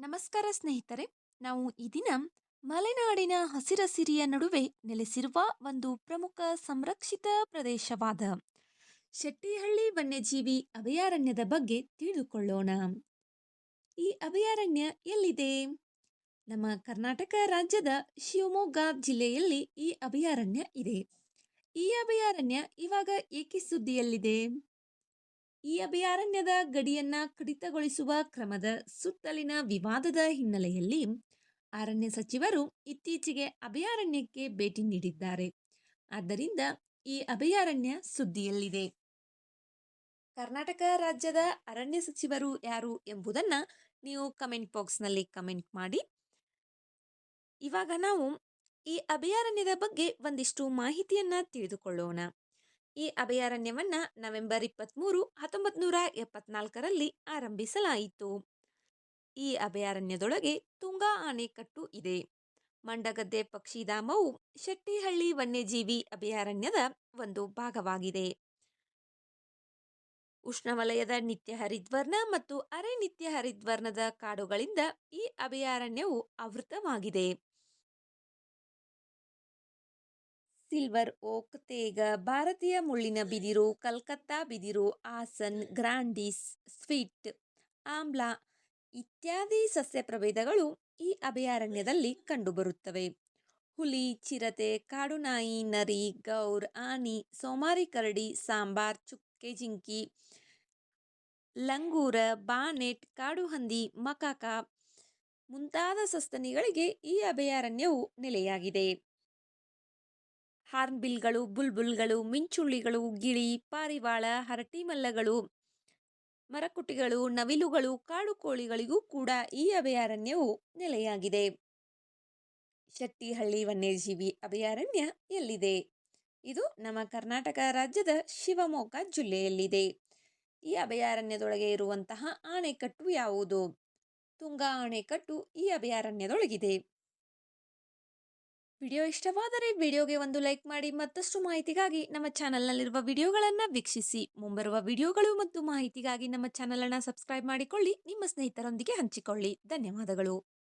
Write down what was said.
ನಮಸ್ಕಾರ ಸ್ನೇಹಿತರೆ. ನಾವು ಈ ದಿನ ಮಲೆನಾಡಿನ ಹಸಿರಸಿರಿಯ ನಡುವೆ ನೆಲೆಸಿರುವ ಒಂದು ಪ್ರಮುಖ ಸಂರಕ್ಷಿತ ಪ್ರದೇಶವಾದ ಶೆಟ್ಟಿಹಳ್ಳಿ ವನ್ಯಜೀವಿ ಅಭಯಾರಣ್ಯದ ಬಗ್ಗೆ ತಿಳಿದುಕೊಳ್ಳೋಣ. ಈ ಅಭಯಾರಣ್ಯ ಎಲ್ಲಿದೆ? ನಮ್ಮ ಕರ್ನಾಟಕ ರಾಜ್ಯದ ಶಿವಮೊಗ್ಗ ಜಿಲ್ಲೆಯಲ್ಲಿ ಈ ಅಭಯಾರಣ್ಯ ಇದೆ. ಈ ಅಭಯಾರಣ್ಯ ಇವಾಗ ಏಕೆ ಸುದ್ದಿಯಲ್ಲಿದೆ? ಈ ಅಭಯಾರಣ್ಯದ ಗಡಿಯನ್ನ ಕಡಿತಗೊಳಿಸುವ ಕ್ರಮದ ಸುತ್ತಲಿನ ವಿವಾದದ ಹಿನ್ನೆಲೆಯಲ್ಲಿ ಅರಣ್ಯ ಸಚಿವರು ಇತ್ತೀಚೆಗೆ ಅಭಯಾರಣ್ಯಕ್ಕೆ ಭೇಟಿ ನೀಡಿದ್ದಾರೆ. ಆದ್ದರಿಂದ ಈ ಅಭಯಾರಣ್ಯ ಸುದ್ದಿಯಲ್ಲಿದೆ. ಕರ್ನಾಟಕ ರಾಜ್ಯದ ಅರಣ್ಯ ಸಚಿವರು ಯಾರು ಎಂಬುದನ್ನ ನೀವು ಕಮೆಂಟ್ ಬಾಕ್ಸ್ನಲ್ಲಿ ಕಮೆಂಟ್ ಮಾಡಿ. ಇವಾಗ ನಾವು ಈ ಅಭಯಾರಣ್ಯದ ಬಗ್ಗೆ ಒಂದಿಷ್ಟು ಮಾಹಿತಿಯನ್ನ ತಿಳಿದುಕೊಳ್ಳೋಣ. ಈ ಅಭಯಾರಣ್ಯವನ್ನ ನವೆಂಬರ್ 23, 1974ರಲ್ಲಿ ಆರಂಭಿಸಲಾಯಿತು. ಈ ಅಭಯಾರಣ್ಯದೊಳಗೆ ತುಂಗಾ ಆಣೆಕಟ್ಟು ಇದೆ. ಮಂಡಗದ್ದೆ ಪಕ್ಷಿಧಾಮವು ಶೆಟ್ಟಿಹಳ್ಳಿ ವನ್ಯಜೀವಿ ಅಭಯಾರಣ್ಯದ ಒಂದು ಭಾಗವಾಗಿದೆ. ಉಷ್ಣವಲಯದ ನಿತ್ಯ ಹರಿದ್ವರ್ಣ ಮತ್ತು ಅರೆ ನಿತ್ಯ ಹರಿದ್ವರ್ಣದ ಕಾಡುಗಳಿಂದ ಈ ಅಭಯಾರಣ್ಯವು ಆವೃತವಾಗಿದೆ. ಸಿಲ್ವರ್ ಓಕ್, ತೇಗ, ಭಾರತೀಯ ಮುಳ್ಳಿನ ಬಿದಿರು, ಕಲ್ಕತ್ತಾ ಬಿದಿರು, ಆಸನ್, ಗ್ರಾಂಡಿಸ್, ಸ್ವೀಟ್, ಆಮ್ಲ ಇತ್ಯಾದಿ ಸಸ್ಯ ಪ್ರಭೇದಗಳು ಈ ಅಭಯಾರಣ್ಯದಲ್ಲಿ ಕಂಡುಬರುತ್ತವೆ. ಹುಲಿ, ಚಿರತೆ, ಕಾಡುನಾಯಿ, ನರಿ, ಗೌರ್, ಆನಿ, ಸೋಮಾರಿ ಕರಡಿ, ಸಾಂಬಾರ್, ಚುಕ್ಕೆ ಜಿಂಕಿ, ಲಂಗೂರ, ಬಾನೆಟ್, ಕಾಡುಹಂದಿ, ಮಕಾಕ ಮುಂತಾದ ಸಸ್ತನಿಗಳಿಗೆ ಈ ಅಭಯಾರಣ್ಯವು ನೆಲೆಯಾಗಿದೆ. ಹಾರ್ನ್ಬಿಲ್ಗಳು, ಬುಲ್ಬುಲ್ಗಳು, ಮಿಂಚುಳ್ಳಿಗಳು, ಗಿಳಿ, ಪಾರಿವಾಳ, ಹರಟಿಮಲ್ಲಗಳು, ಮರಕುಟಿಗಳು, ನವಿಲುಗಳು, ಕಾಡು ಕೋಳಿಗಳಿಗೂ ಕೂಡ ಈ ಅಭಯಾರಣ್ಯವು ನೆಲೆಯಾಗಿದೆ. ಶೆಟ್ಟಿಹಳ್ಳಿ ವನ್ಯಜೀವಿ ಅಭಯಾರಣ್ಯ ಎಲ್ಲಿದೆ? ಇದು ನಮ್ಮ ಕರ್ನಾಟಕ ರಾಜ್ಯದ ಶಿವಮೊಗ್ಗ ಜಿಲ್ಲೆಯಲ್ಲಿದೆ. ಈ ಅಭಯಾರಣ್ಯದೊಳಗೆ ಇರುವಂತಹ ಆಣೆಕಟ್ಟು ಯಾವುದು? ತುಂಗಾ ಆಣೆಕಟ್ಟು ಈ ಅಭಯಾರಣ್ಯದೊಳಗಿದೆ. ವಿಡಿಯೋ ಇಷ್ಟವಾದರೆ ವಿಡಿಯೋಗೆ ಒಂದು ಲೈಕ್ ಮಾಡಿ. ಮತ್ತಷ್ಟು ಮಾಹಿತಿಗಾಗಿ ನಮ್ಮ ಚಾನಲ್ನಲ್ಲಿರುವ ವಿಡಿಯೋಗಳನ್ನು ವೀಕ್ಷಿಸಿ. ಮುಂಬರುವ ವಿಡಿಯೋಗಳು ಮತ್ತು ಮಾಹಿತಿಗಾಗಿ ನಮ್ಮ ಚಾನಲನ್ನು ಸಬ್ಸ್ಕ್ರೈಬ್ ಮಾಡಿಕೊಳ್ಳಿ. ನಿಮ್ಮ ಸ್ನೇಹಿತರೊಂದಿಗೆ ಹಂಚಿಕೊಳ್ಳಿ. ಧನ್ಯವಾದಗಳು.